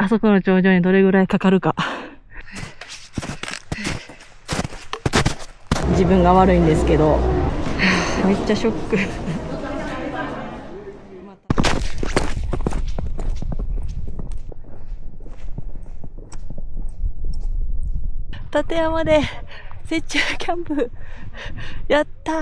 あそこの頂上にどれぐらいかかるか。自分が悪いんですけど、めっちゃショック。立山で雪中キャンプやった。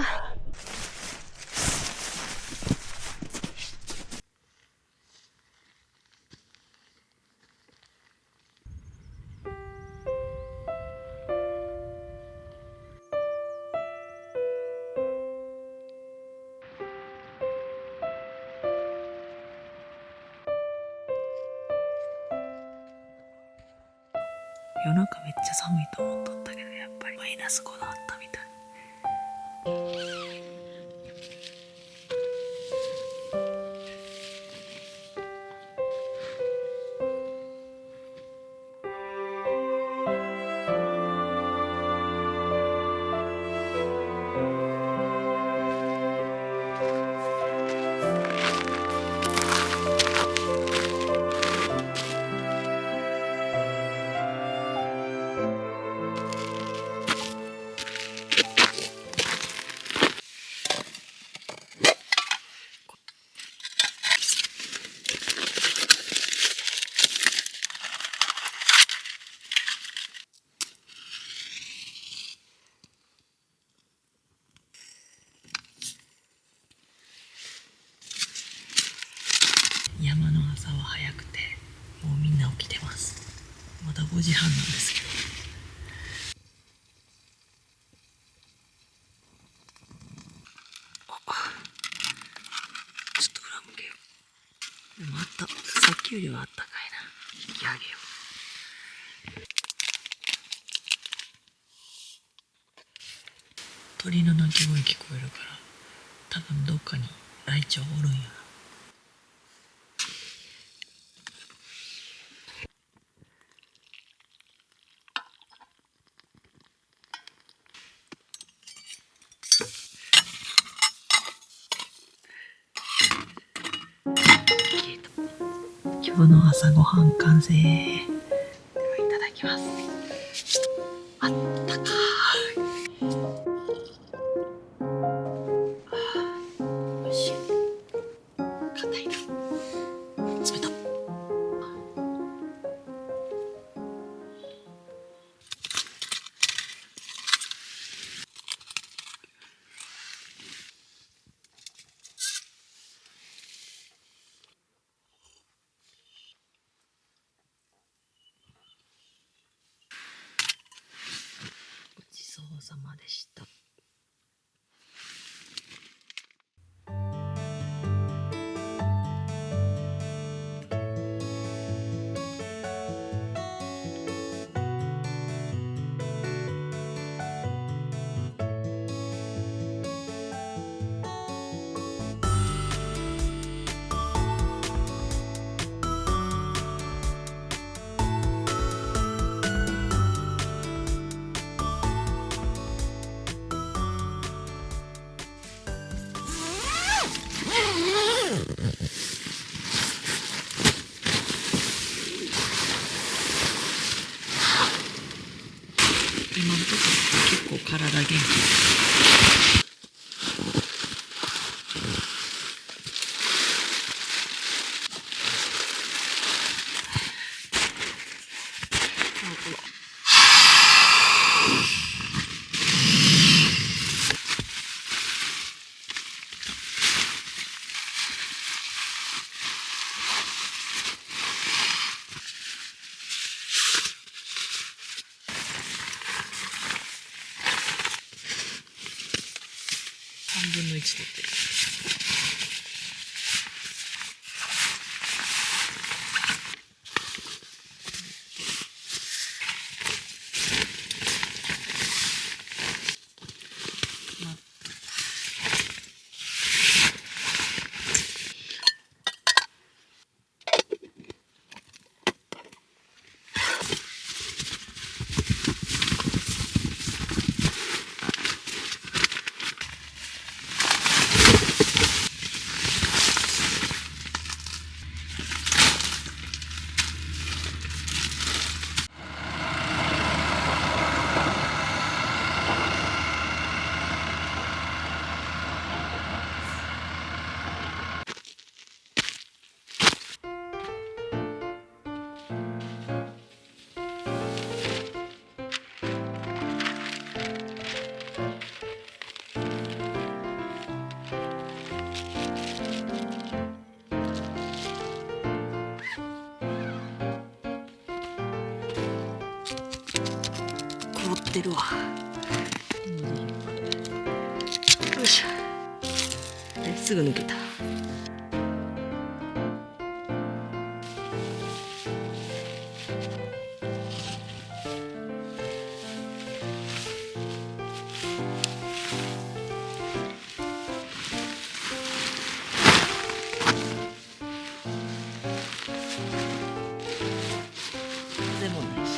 夜中めっちゃ寒いと思っとったけど、やっぱりマイナス5度あったみたい。山の朝は早くて、もうみんな起きてます。まだ5時半なんですけど。ちょっと裏向けよう。でもさっきよりはあったかいな。引き上げよう。鳥の鳴き声聞こえるから、多分どっかにライチョウおるんやな。今日の朝ごはん完成。ではいただきます。あったかーい。おいしい。硬いな。冷た。ごちそうさまでした。今のところ結構体元気。3分の1取ってる。てるわ。よいしょ。すぐ抜けた。風もないし。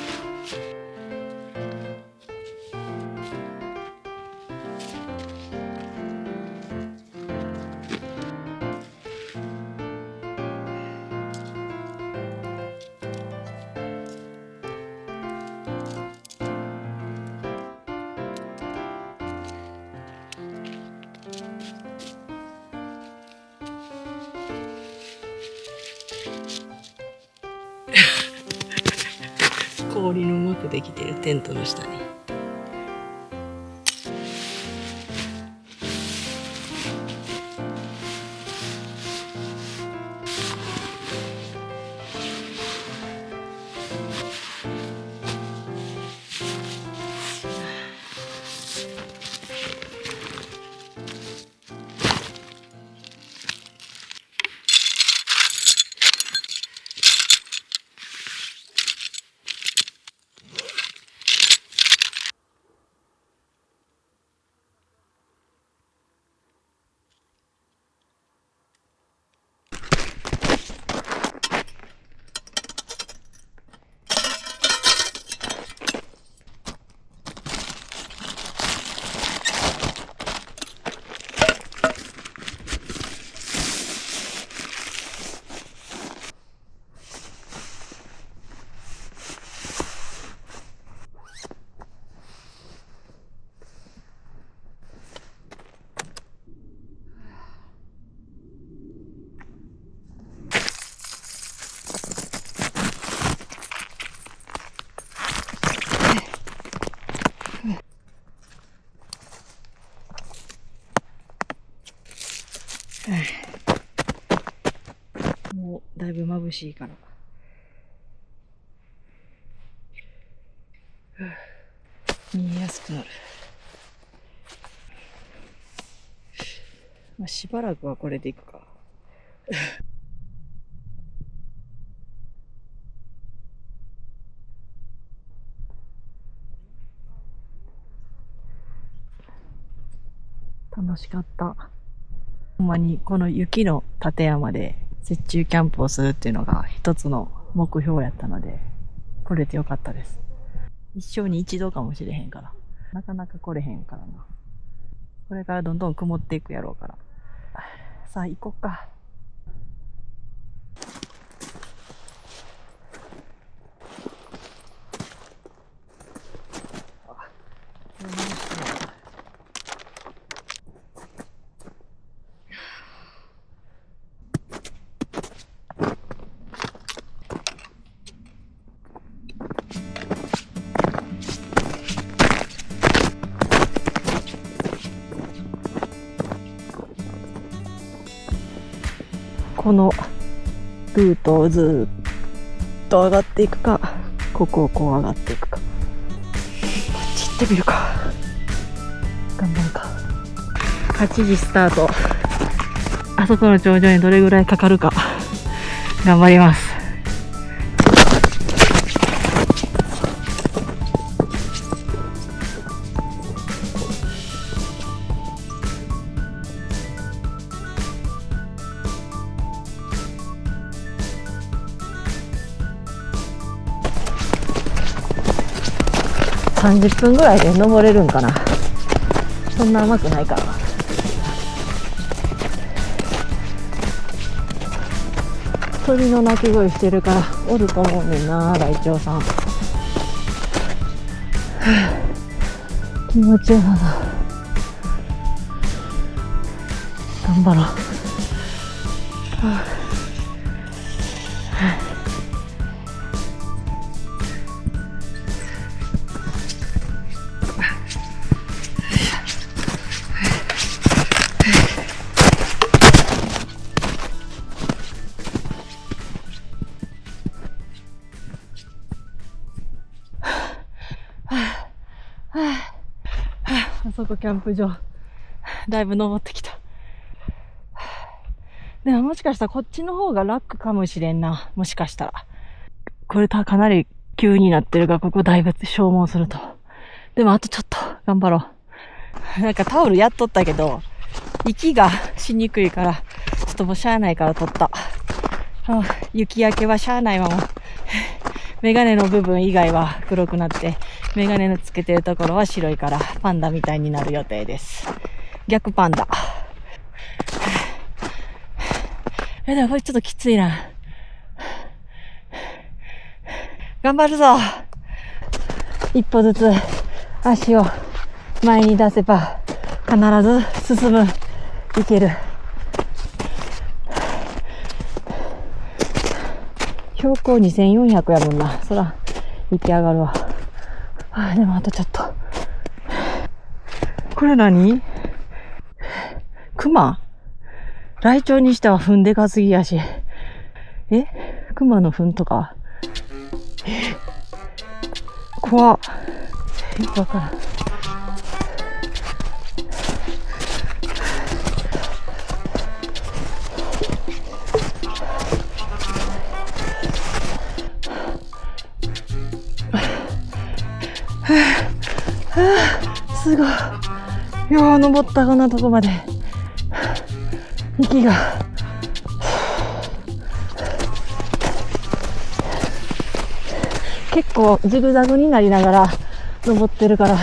氷のうまくできてるテントの下に。もうだいぶ眩しいから。見えやすくなる。まあ、しばらくはこれでいくか。楽しかった。ほんまにこの雪の立山で雪中キャンプをするっていうのが一つの目標やったので、来れてよかったです。一生に一度かもしれへんから。なかなか来れへんからな。これからどんどん曇っていくやろうから。さあ行こっか。このルートをずっと上がっていくか、ここをこう上がっていくか。こっち行ってみるか。頑張るか。8時スタート。あそこの頂上にどれぐらいかかるか。頑張ります。30分ぐらいで登れるんかな。そんな甘くないかな。鳥の鳴き声してるからおると思うねんな、ライチョウさん。気持ちよさそう。頑張ろう。あそこキャンプ場。だいぶ登ってきた。でももしかしたらこっちの方が楽かもしれんな。もしかしたら。これかなり急になってるが、ここだいぶ消耗すると。でもあとちょっと頑張ろう。なんかタオルやっとったけど、息がしにくいから、ちょっともうしゃあないから取った。雪焼けはしゃあないまま。メガネの部分以外は黒くなって、メガネのつけてるところは白いからパンダみたいになる予定です。逆パンダ。でもこれちょっときついな。頑張るぞ。一歩ずつ足を前に出せば必ず進む。いける。標高2400やもんな。そら行き上がるわ。でもあとちょっと。これ何？クマ？ライチョウにしては糞でかすぎやし。クマの糞とか。怖っ。よくわからん。すごい。よう登ったこんなとこまで。息が。結構ジグザグになりながら登ってるから、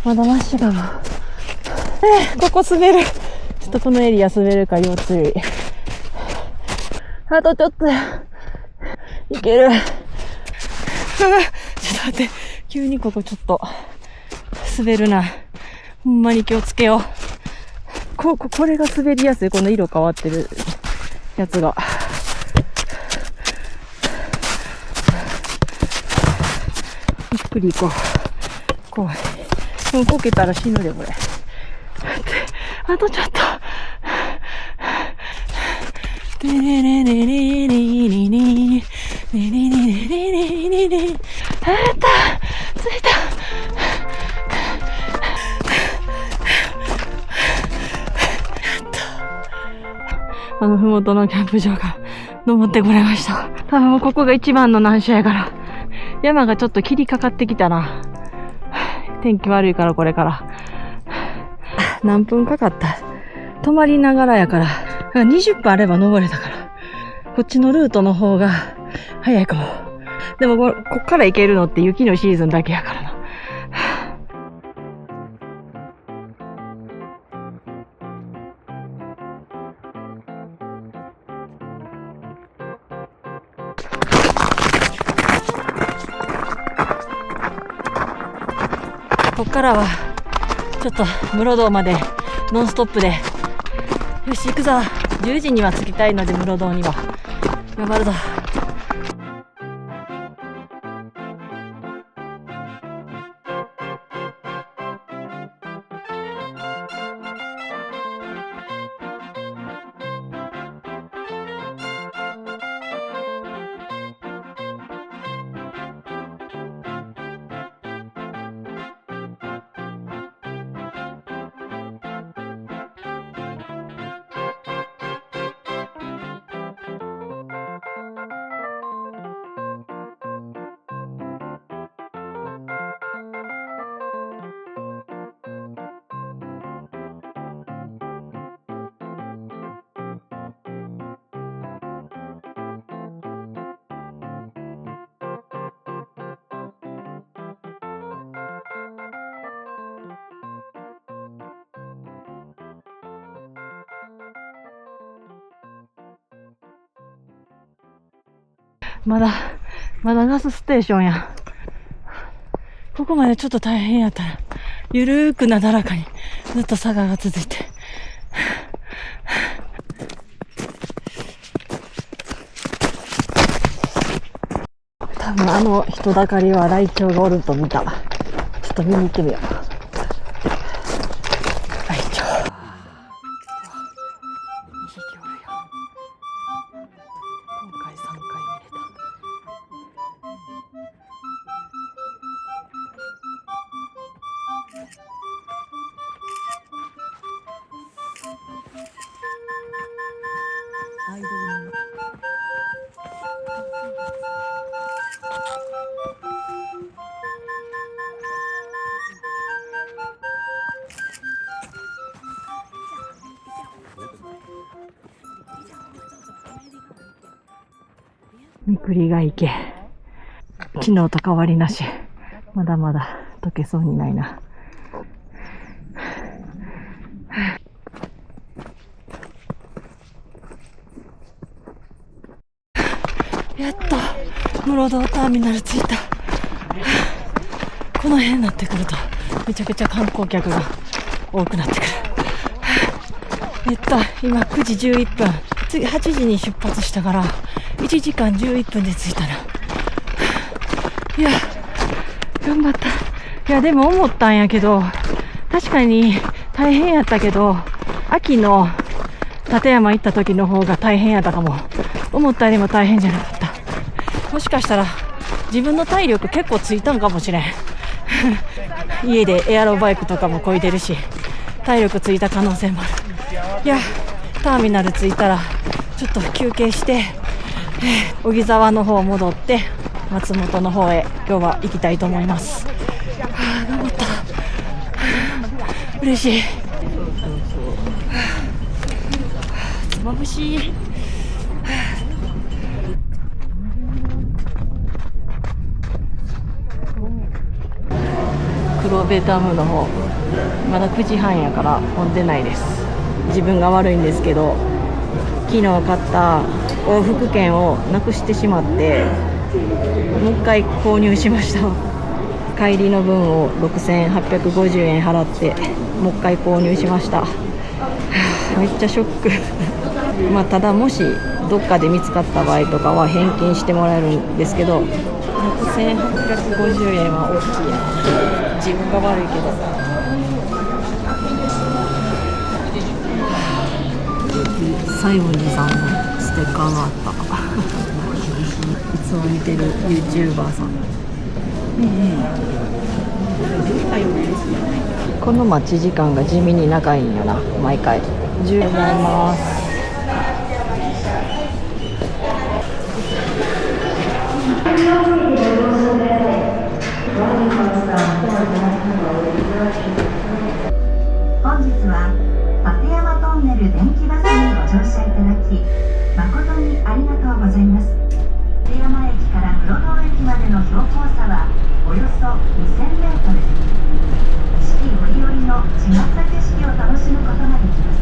まだマシかも。ここ滑る。ちょっとこのエリア滑るか要注意。あとちょっといける。ちょっと待って。急にここちょっと滑るな。ほんまに気をつけよう。これが滑りやすい。この色変わってるやつが。ゆっくり行こう。怖い。もうこけたら死ぬで、これ。あとちょっと。でねねねねねねねねねねねねね。あった、着いた。ふもとのキャンプ場から登ってこれました。多分ここが一番の難所やから。山がちょっと霧かかってきたな。天気悪いからこれから。何分かかった？泊まりながらやから。20分あれば登れたから。こっちのルートの方が早いかも。でもこっから行けるのって雪のシーズンだけやからな。こっからはちょっと室堂までノンストップで、よし行くぞ。10時には着きたいので、室堂には頑張るぞ。まだガスステーションや。ここまでちょっと大変やったら、ゆるーくなだらかにずっと坂が続いて。多分あの人だかりはライチョウがおると見た。ちょっと見に行ってみよう。ライチョウ。2匹おるよ。今回3回見れた。みくりが池。昨日と変わりなし。まだまだ溶けそうにないな。やっと室堂ターミナル着いた。この辺になってくるとめちゃくちゃ観光客が多くなってくる。今9時11分。次8時に出発したから1時間11分で着いたな。いや、頑張った。いや、でも思ったんやけど、確かに大変やったけど、秋の立山行った時の方が大変やったかも。思ったよりも大変じゃなかった。もしかしたら自分の体力結構ついたんかもしれん。家でエアロバイクとかも漕いでるし、体力ついた可能性もある。いや、ターミナル着いたらちょっと休憩して、小木沢の方戻って松本の方へ今日は行きたいと思います。頑張った。嬉しい。つまぶし。黒部ダムの方、まだ9時半やから混んでないです。自分が悪いんですけど、昨日買った往復券をなくしてしまって、もう一回購入しました。帰りの分を6850円払ってもう一回購入しました。めっちゃショック。まあただもしどっかで見つかった場合とかは返金してもらえるんですけど、6850円は大きいな。自分が悪いけど。西園寺さんのステッカーがあった。いつも見てる YouTuber さん。この待ち時間が地味に長いんよな、毎回。10ございます。本日は立山トンネル電気バスにご乗車いただき誠にありがとうございます。立山駅から室堂駅までの標高差はおよそ 2000 メートル。四季折々の違った景色を楽しむことができます。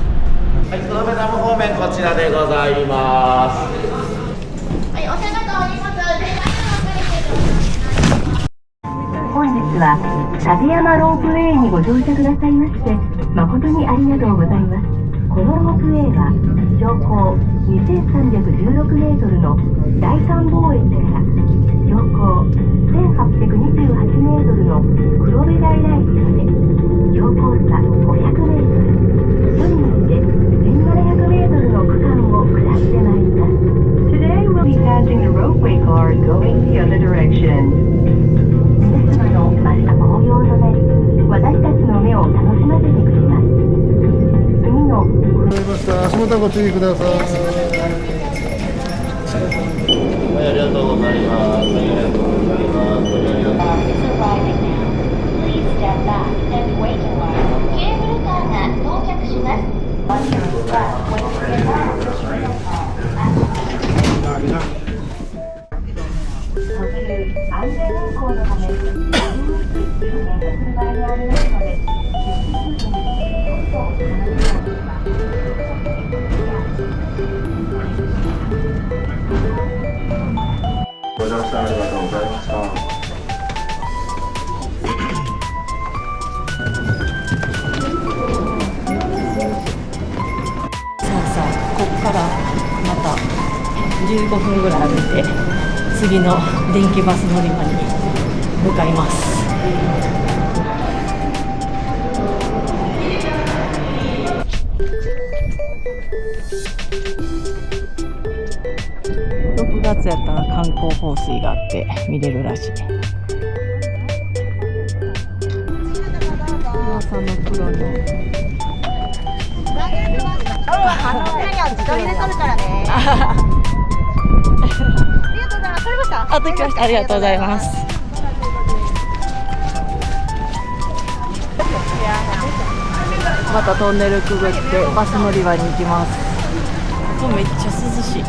はい、黒部ダム方面こちらでございます。はい、お世話とお荷物本日は立山ロープウェイにご乗車くださいまして誠にありがとうございます。このロープウェイは標高2316メートルの大観望駅から標高1828メートルの黒部平駅まで標高差500メートル、距離にして1700メートルの区間を下ってまいります。Today we'll be passing the ropeway car going the other direction.皆様のまた紅葉となり、私たちの目を楽しませてくれます。次の足元ご注意ください。はい、ありがとうございます。はい、ありがとうございます。ケーブルカーが到着します。安全運行のため、車にありますので、ご乗車ありがとうございました。さあ、ここからまた15分ぐらい歩いて次の電気バス乗り場に向かいます。6月やったら観光放水があって見れるらしい。噂の黒の自撮りで撮るからね。ありがとうございます。撮れました？あ、撮りました。ありがとうございます。またトンネルくぐってバス乗り場に行きます。ここめっちゃ涼しい。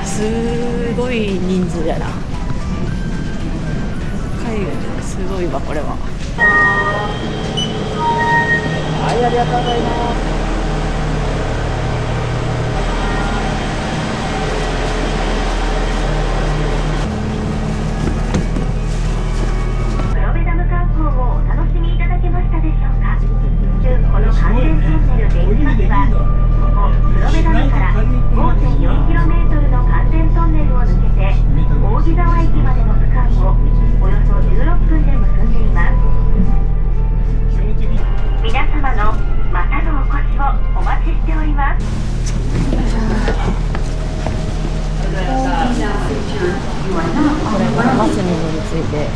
すごい人数やな。海外すごいわこれは。はい、ありがとうございます。黒部ダム観光をお楽しみいただけましたでしょうか。この完全トンネル電気バスは、ここ黒部ダムから 5.4km の完全トンネルを抜けて扇沢駅までの区間をおよそ16分で結んでいます。皆様のまたのお越しをお待ちしております。これからバスに乗り継いで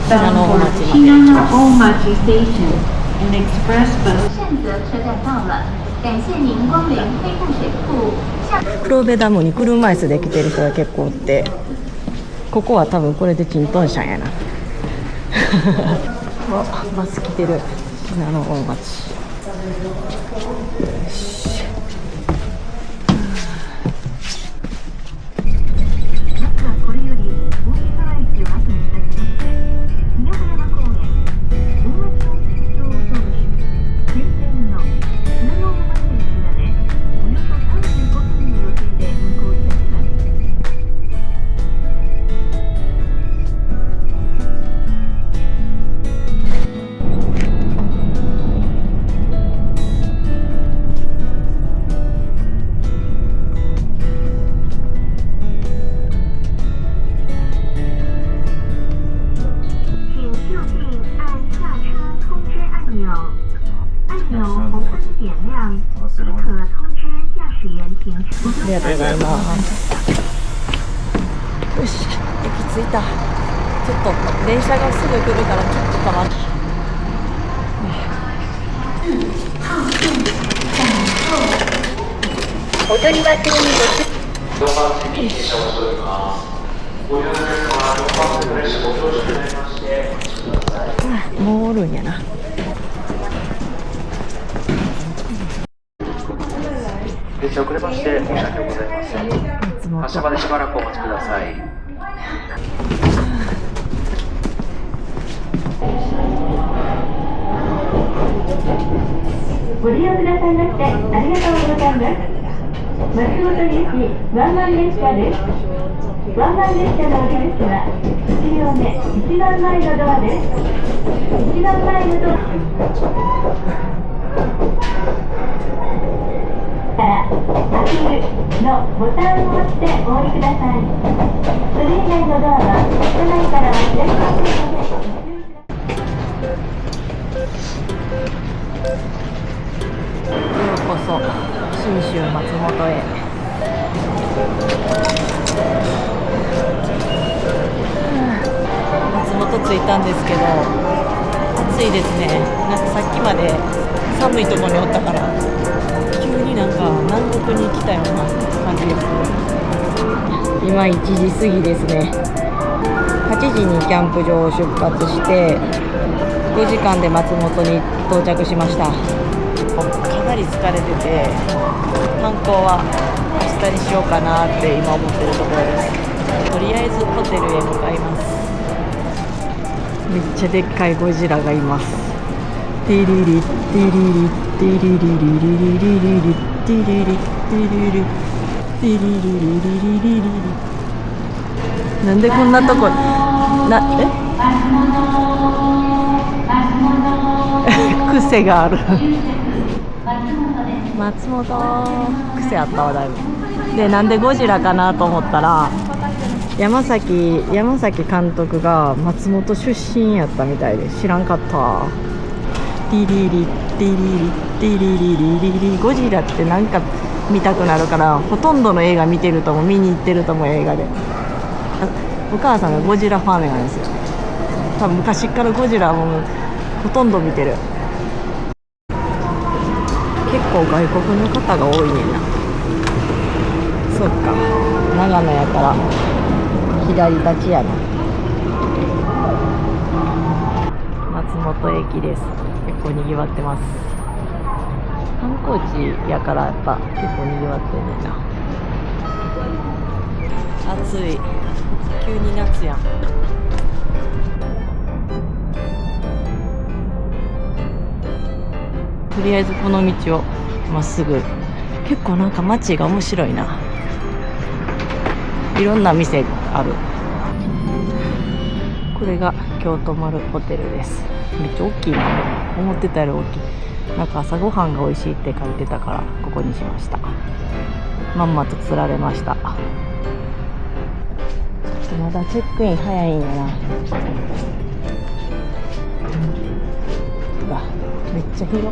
信濃大町まで行きます。善泽车站到了，感谢您光临黑布水库。黒部ダムに車椅子で来てる人が結構おって、ここは多分これでチントンシャンやな。バス来てる信濃大町。これより大木沢駅を後にいたしまして、稲葉山公園、大町温泉郷を通り、沿線の信濃大町駅までおよそ35分の予定で運行いたします。请就近按下车通知按钮，按钮红灯点亮，即可通知驾驶员停车。ありがとうございます。よし、駅着いた。ちょっと電車がすぐ来るからちょっと待って。お取り忘れにもうおるんやな。電車遅れまして申し訳ございません。発車までしばらくお待ちください。ご利用くださいましてありがとうございます。松本行きワンマン列車です。ワンマン列車の降り口は1両目一番前のドアです。一番前のドアから開けるのボタンを押してお降りください。それ以外のドアは車内からは開きませんので。ようこそ信州松本へ。松本着いたんですけど暑いですね。なんかさっきまで寒いところにおったから急になんか南国に来たような感じです。今1時過ぎですね。8時にキャンプ場を出発して5時間で松本に到着しました。かなり疲れてて観光は明日にしようかなって今思ってるところです。とりあえずホテルへ向かいます。めっちゃでっかいゴジラがいます。ティリリティリリティリリリリリリリリティリリティリリティリリリリリリリ。なんでこんなとこ癖がある。松本癖あったわだいぶ。でなんでゴジラかなと思ったら山崎監督が松本出身やったみたいで知らんかった。リリリリリリリリリリリ。ゴジラってなんか見たくなるからほとんどの映画見てるとも見に行ってるとも映画で。お母さんがゴジラファンなんですよ。多分昔からゴジラもほとんど見てる。結構外国の方が多いねんな。そっか、長野やから左立ちやな。松本駅です。結構にぎわってます。観光地やからやっぱ結構にぎわってんねんな。暑い。急に夏やん。とりあえずこの道をまっすぐ。結構なんか街が面白いな。いろんな店がある。これが京都丸ホテルです。めっちゃ大きいな。思ってたより大きい。なんか朝ごはんが美味しいって書いてたからここにしました。まんまと釣られました。ちょっとまだチェックイン早いんやな。うわ、めっちゃ広。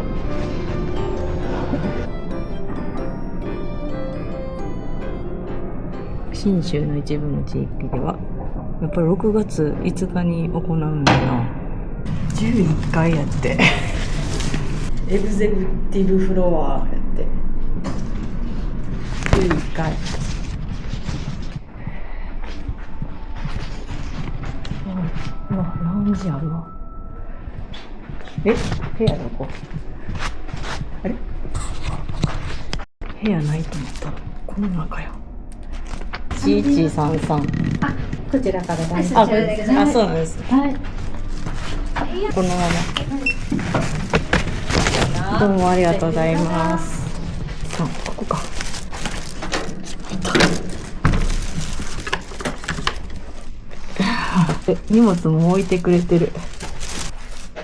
信州の一部の地域ではやっぱり6月5日に行うんだな。11階やってエグゼクティブフロアやって11階。うわ、ラウンジあるわ。部屋どこ？あれ？部屋ないと思ったらこの中よ。1133。こちらから大丈あ、夫です。そうなんです。はい。このまま。どうもありがとうございます。あ、ここか。荷物も置いてくれてる。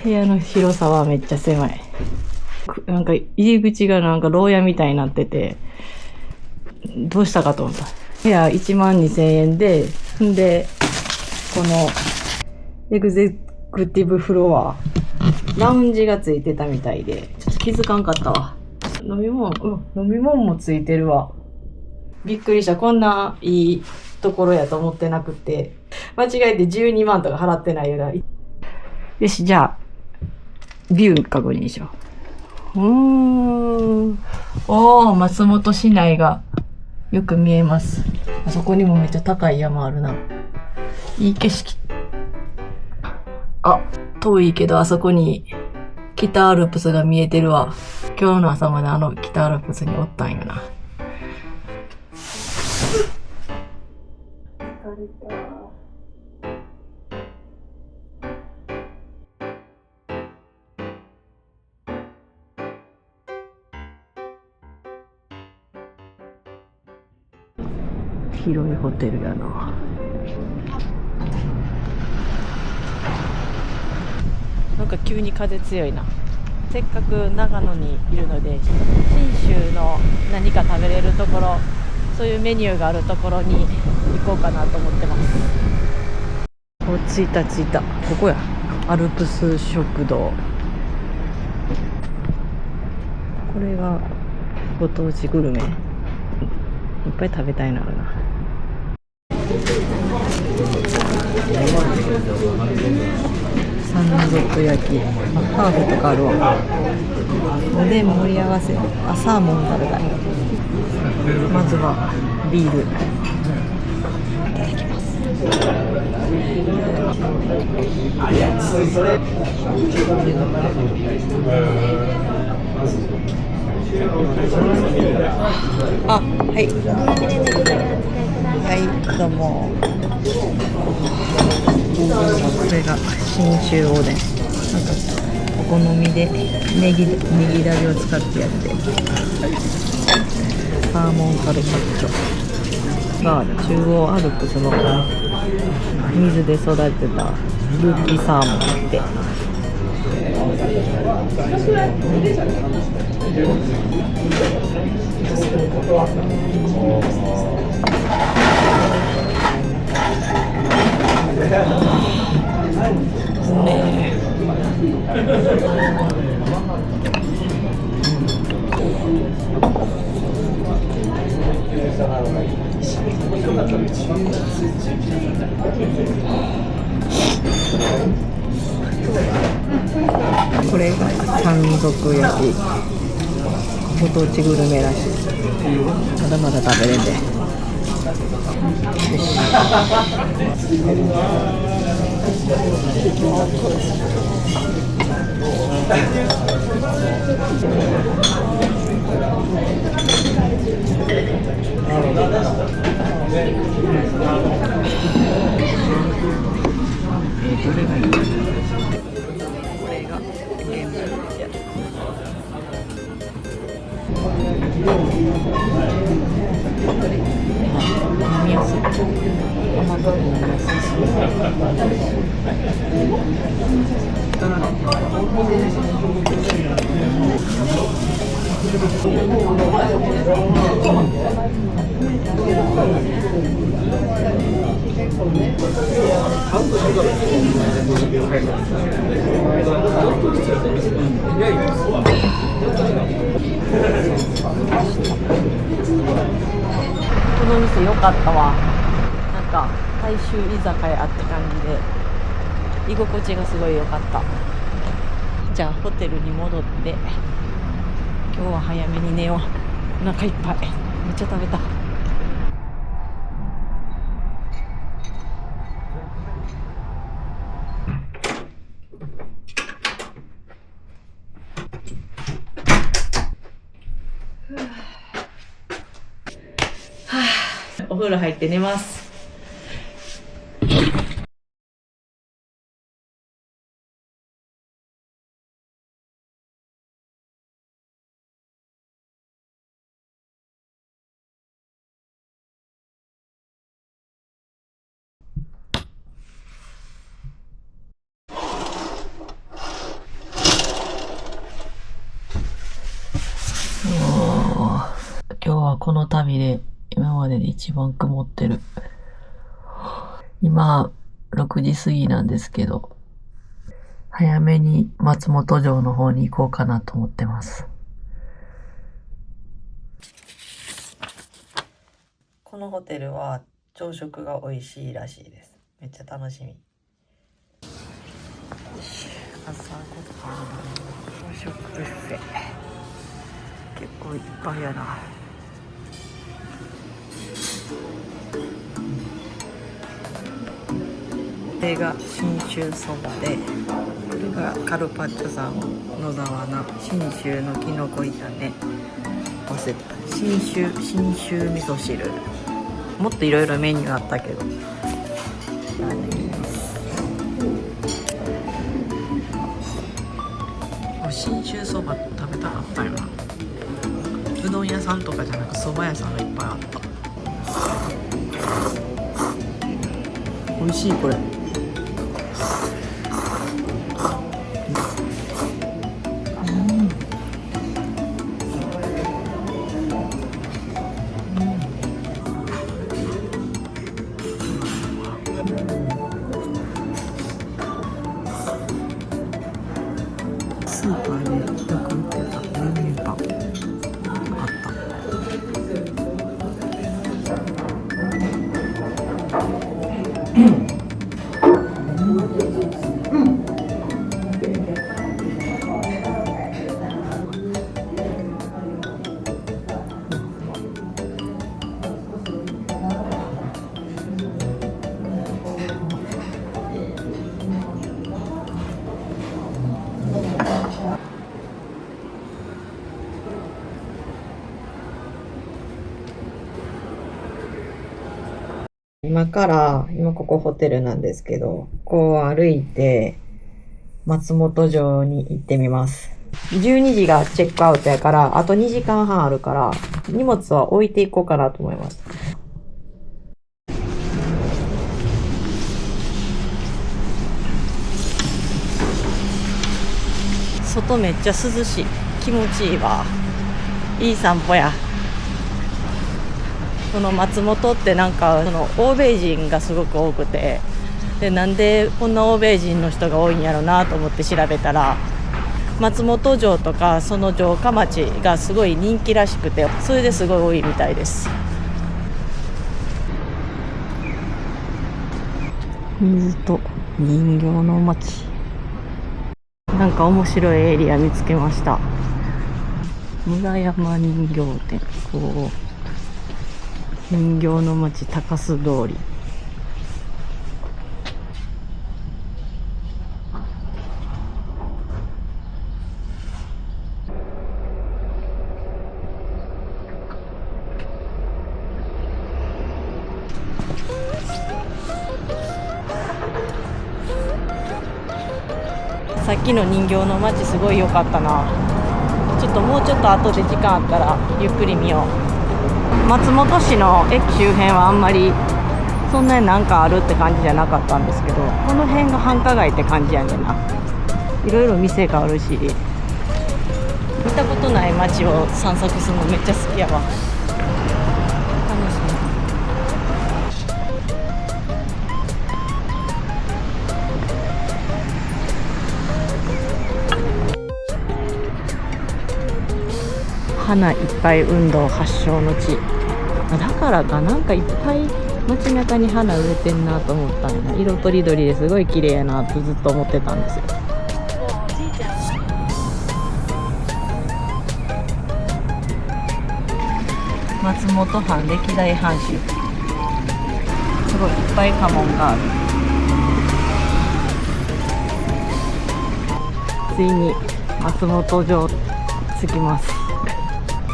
部屋の広さはめっちゃ狭い。なんか入り口がなんか牢屋みたいになってて、どうしたかと思った。部屋12,000円で、んで、このエグゼクティブフロア、ラウンジがついてたみたいで、ちょっと気づかんかったわ。飲み物もついてるわ。びっくりした。こんないいところやと思ってなくて、間違えて12万とか払ってないよな。よし、じゃあ、ビュー確認しよう。松本市内がよく見えます。あそこにもめっちゃ高い山あるな。いい景色。あ、遠いけどあそこに北アルプスが見えてるわ。今日の朝まで北アルプスにおったんよな。疲れた。広いホテルやな。なんか急に風強いな。せっかく長野にいるので、信州の何か食べれるところ、そういうメニューがあるところに行こうかなと思ってます。着いた。ここや。アルプス食堂。これがご当地グルメ。いっぱい食べたいなるな。山賊焼き、ハーフとかあるわ。おでん盛り合わせ。サーモン食べたい。まずはビール。いただきます。あ、はい。はい、どうも。これが信州おでん。なんかお好みでネギだれを使ってやって、サーモンカルパッチョが中央アルプスの水で育てたルーキーサーモンで。これが山賊焼き、ご当地グルメらしい。まだまだ食べれんで。よし。どれがいい？これが原文や。飲みやすい。甘くて飲みやすいそう。この店良かったわ。なんか大衆居酒屋って感じで居心地がすごい良かった。じゃあホテルに戻って今日は早めに寝よう。お腹いっぱい。めっちゃ食べた。お風呂入って寝ます。今日はこの旅で今までで一番曇ってる。今6時過ぎなんですけど、早めに松本城の方に行こうかなと思ってます。このホテルは朝食が美味しいらしいです。めっちゃ楽しみ。朝ごはん、朝食ブッフェ。結構いっぱいやな。これが信州そばで、これがカルパッチョさん野沢菜、信州のきのこ炒め、忘れた、信州味噌汁。もっといろいろメニューあったけど、信州そば食べたかったよな。うどん屋さんとかじゃなくそば屋さんがいっぱいあった。美味しいこれ。スーパーでよく売ってた牛乳パンあった。今ここホテルなんですけど、ここを歩いて松本城に行ってみます。12時がチェックアウトやから、あと2時間半あるから、荷物は置いていこうかなと思います。外めっちゃ涼しい。気持ちいいわ。いい散歩や。この松本ってなんか欧米人がすごく多くて、でなんでこんな欧米人の人が多いんやろうなと思って調べたら、松本城とかその城下町がすごい人気らしくて、それですごい多いみたいです。水と人形の町、なんか面白いエリア見つけました。村山人形店、こう人形の町高須通り。さっきの人形の街すごい良かったな。ちょっともうちょっと後で時間あったらゆっくり見よう。松本市の駅周辺はあんまりそんなになんかあるって感じじゃなかったんですけど、この辺が繁華街って感じやねんな。いろいろ店があるし、見たことない街を散策するのめっちゃ好きやわ。楽しい。花いっぱい運動発祥の地だからかなんかいっぱい街中に花植えてんなと思ったんやな。色とりどりですごい綺麗やなとずっと思ってたんですよ。松本藩歴代藩主、すごいいっぱい家紋がある。ついに松本城着きます。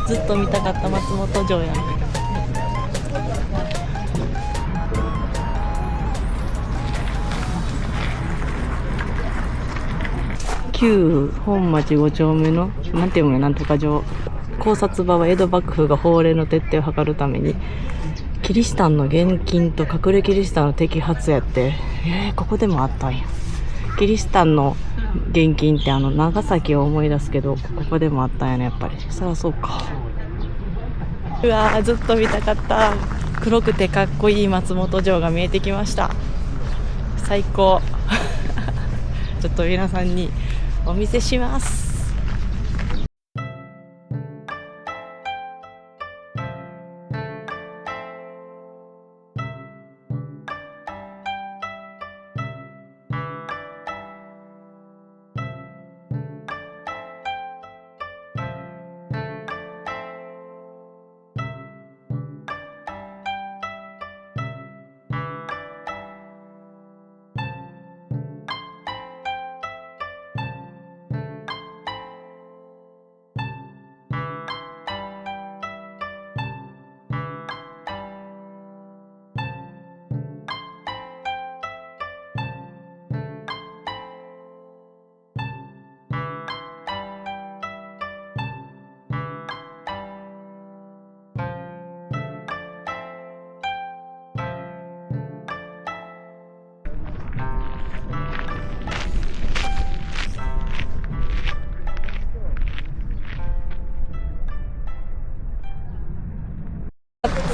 ずっと見たかった松本城やね。旧本町5丁目のなんていうのなんとか城。考察場は江戸幕府が法令の徹底を図るためにキリシタンの厳禁と隠れキリシタンの摘発やって、ここでもあったんや。キリシタンの厳禁って長崎を思い出すけど、ここでもあったんやね、やっぱり。そうか。うわー、ずっと見たかった。黒くてかっこいい松本城が見えてきました。最高。ちょっと皆さんにお見せします。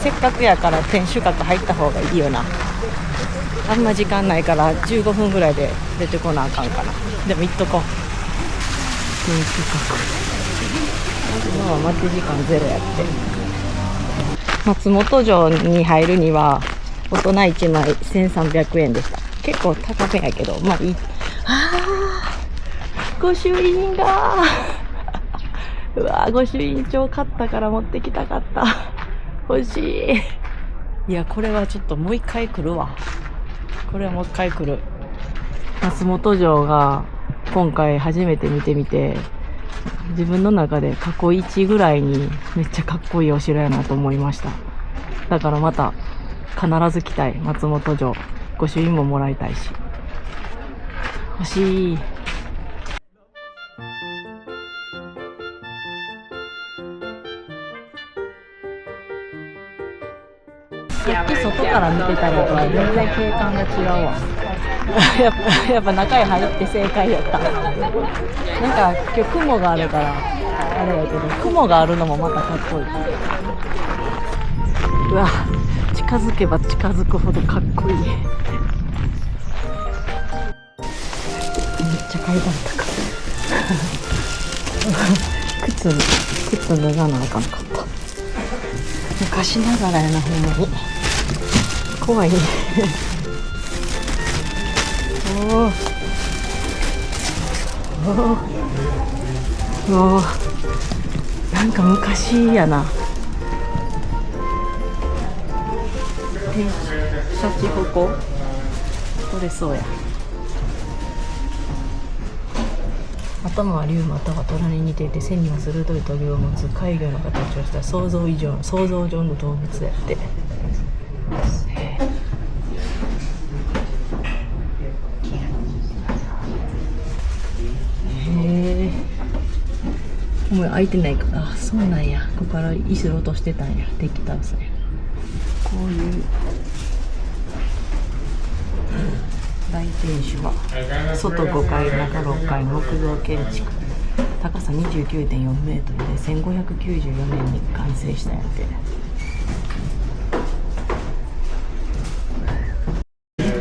せっかくやから天守閣入った方がいいよな。あんま時間ないから15分ぐらいで出てこなあかんかな。でも行っとこう。天守閣今は待ち時間ゼロやって。松本城に入るには大人1枚1300円でした。結構高めやけどまあいい。御朱印がうわ、御朱印帳買ったから持ってきたかった。欲しい。いや、これはちょっともう一回来るわ。これはもう一回来る。松本城が今回初めて見てみて、自分の中で過去一ぐらいにめっちゃかっこいいお城やなと思いました。だからまた必ず来たい。松本城。御朱印ももらいたいし。欲しい。さっき外から見てたのとは全然景観が違うわ。やっぱ中へ入って正解やった。なんか今日雲があるからあれやけど、雲があるのもまたかっこいい。うわ、近づけば近づくほどかっこいい。めっちゃ階段高い。靴脱がなあかんかった。昔ながらやな、ほんまに怖い。おー、なんか昔やな。シャチホコ取れそうや。頭は竜または虎に似ていて、背には鋭いトゲを持つ怪魚の形をした想像上の動物やって。が空いてないから、あ、そうなんや。ここから椅子落としてたんや。できたんすね。こういう大天守は外5階中6階の木造建築、高さ 29.4 メートルで1594年に完成したんやって。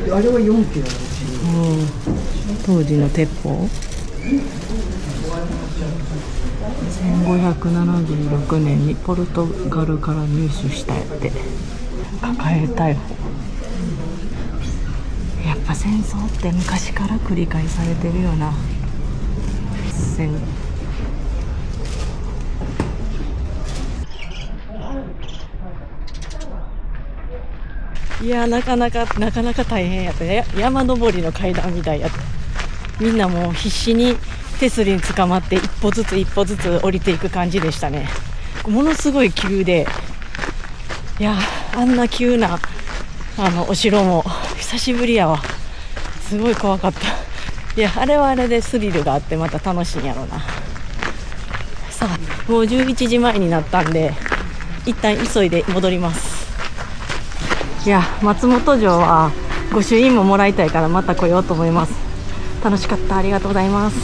あれは4キロ当時の鉄砲。1576年にポルトガルから入手したやって。抱え逮捕。やっぱ戦争って昔から繰り返されてるよな。いや、なかなか大変やった。山登りの階段みたいやった。みんなもう必死に手すりに捕まって一歩ずつ降りていく感じでしたね。ものすごい急で、いや、あんな急なお城も久しぶりやわ。すごい怖かった。いや、あれはあれでスリルがあってまた楽しいんやろうな。さあ、もう11時前になったんで一旦急いで戻ります。いや、松本城は御朱印ももらいたいからまた来ようと思います。楽しかった。ありがとうございます。い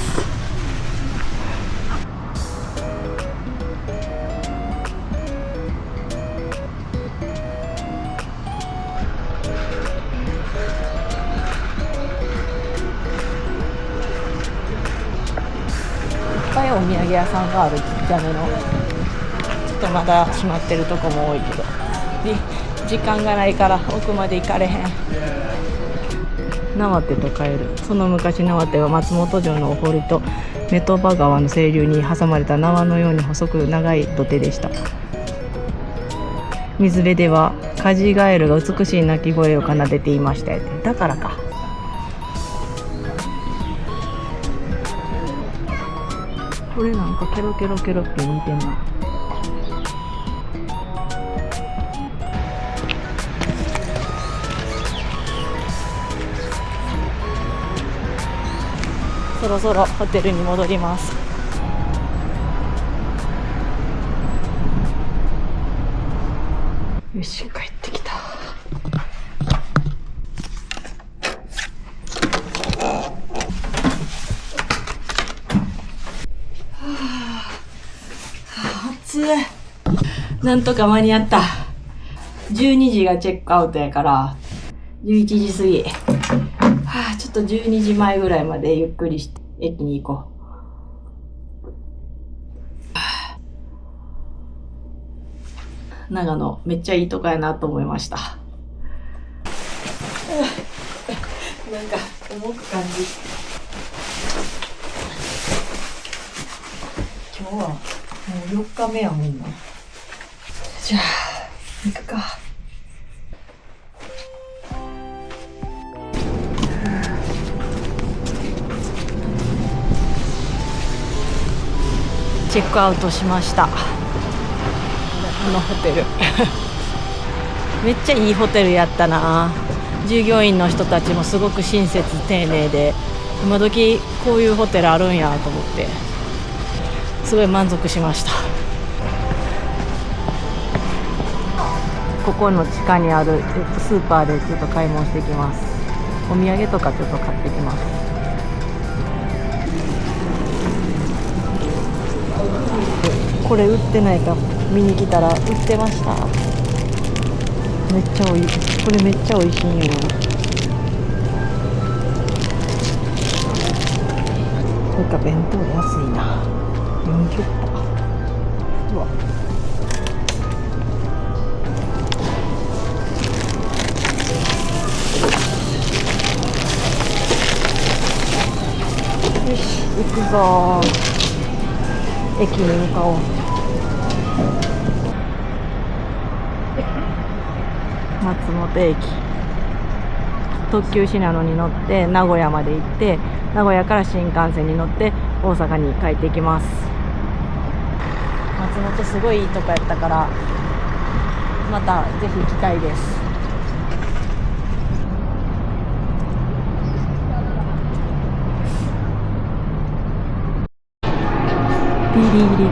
っぱいお土産屋さんがある。ちっちゃめの、ちょっとまだ閉まってるとこも多いけど、時間がないから奥まで行かれへん。縄手とカエル。その昔縄手は松本城のお堀とメトバ川の清流に挟まれた縄のように細く長い土手でした。水辺ではカジガエルが美しい鳴き声を奏でていましたよ。だからか。これなんかケロケロケロって似てんな。そろそろホテルに戻ります。よし、帰ってきた。暑い。なんとか間に合った。12時がチェックアウトやから11時過ぎ。ちょっと12時前ぐらいまでゆっくりして駅に行こう。長野めっちゃいいとこやなと思いました。なんか重く感じ。今日はもう4日目やもんな。じゃあ行くか。チェックアウトしました。このホテルめっちゃいいホテルやったな。従業員の人たちもすごく親切丁寧で、今時こういうホテルあるんやと思ってすごい満足しました。ここの地下にあるスーパーでちょっと買い物してきます。お土産とかちょっと買ってきます。これ売ってないか見に来たら売ってました。めっちゃおいしい。これめっちゃおいしいんよ。なんか弁当安いな。40%。うわ。よし、行くぞー。駅に向かおう。松本駅。特急しなのに乗って名古屋まで行って、名古屋から新幹線に乗って大阪に帰っていきます。松本すごいいいとこやったからまたぜひ行きたいです。ビリビ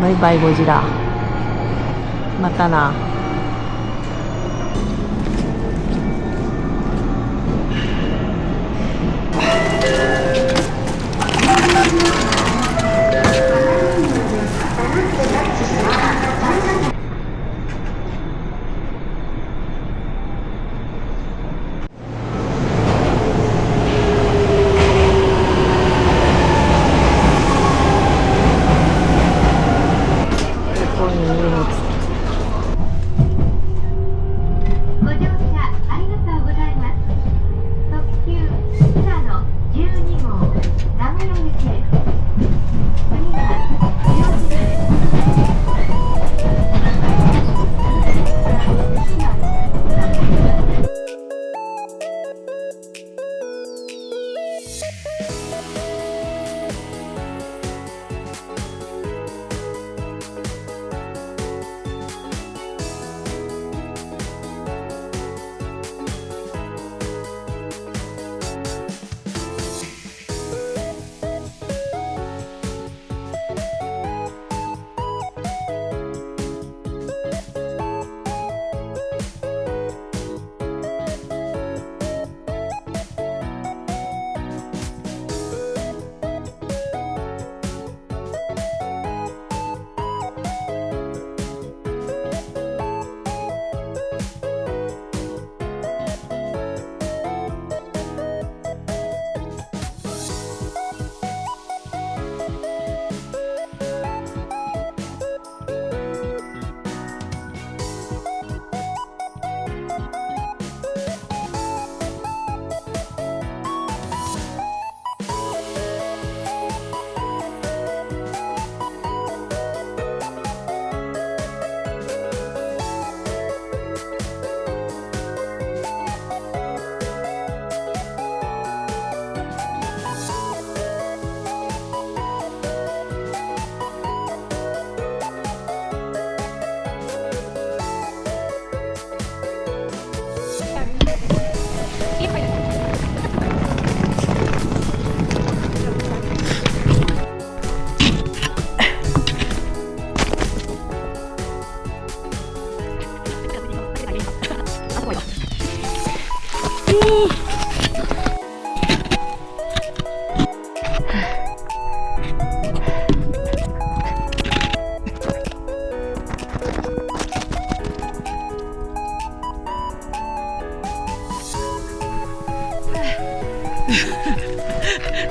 バイバイゴジラ。またな。ご乗車ありがとうございます。特急うらの12号名古屋行きです。次は両津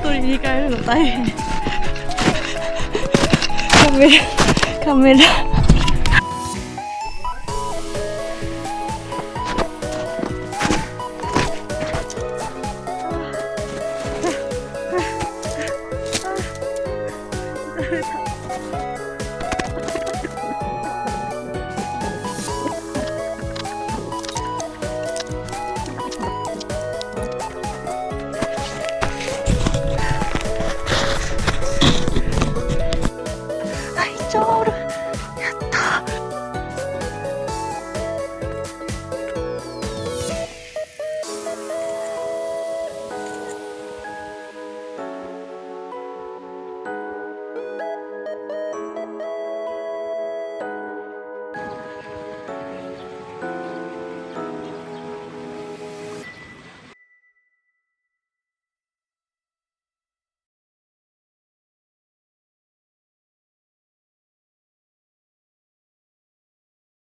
取りに帰るの大変。カメラ。めっちゃおる。